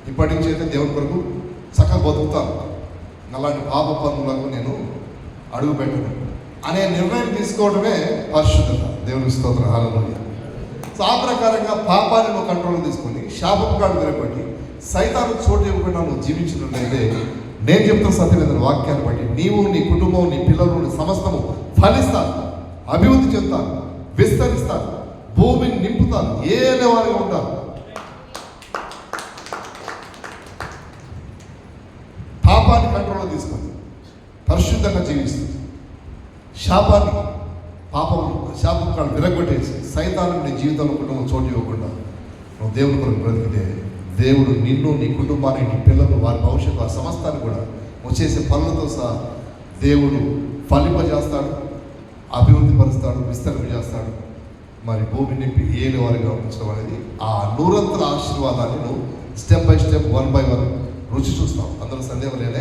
ఇప్పటి నుంచి అయితే దేవుని కొరకు చక్కగా బతుకుతాను, అలాంటి పాప పనులకు నేను అడుగు పెట్టను అనే నిర్ణయం తీసుకోవడమే పరిశుద్ధత. దేవుని స్తోత్రం, హల్లెలూయా. సో ఆ ప్రకారంగా పాపాన్ని నువ్వు కంట్రోల్ తీసుకొని శాపపు కాడు విరగొట్టి సైతాను చోటు ఇవ్వకుండా నువ్వు జీవించినట్లయితే నేను చెప్తున్న సత్యమైన వాక్యాన్ని బట్టి నీవు, నీ కుటుంబం, నీ పిల్లలు, నీ సమస్తము ఫలిస్తారు, అభివృద్ధి చెందుతారు, విస్తరిస్తారు, భూమిని నింపుతారు, ఏలేవారిగా ఉంటారు. పాపాన్ని కంట్రోల్లో తీసుకొని పరిశుద్ధంగా జీవిస్తుంది, శాపాన్ని శాపం కాదు విరగొట్టేసి సైతాను నీ జీవితంలో కుటుంబం చోటు ఇవ్వకుండా నువ్వు దేవుని కొరకు బ్రతికితే దేవుడు నిన్ను, నీ కుటుంబాన్ని, నీ పిల్లలు, వారి భవిష్యత్తు, వారి సమస్తాన్ని కూడా నువ్వు చేసే పనులతో సహా దేవుడు ఫలింపజేస్తాడు, అభివృద్ధి పరుస్తాడు, విస్తరింపజేస్తాడు. మరి భూమి నింపి ఏలు వారిగా ఉంచడం అనేది ఆ నూరంతర ఆశీర్వాదాన్ని నువ్వు స్టెప్ బై స్టెప్, 1 by 1 రుచి చూస్తావు. అందరూ సందేహం లేదు.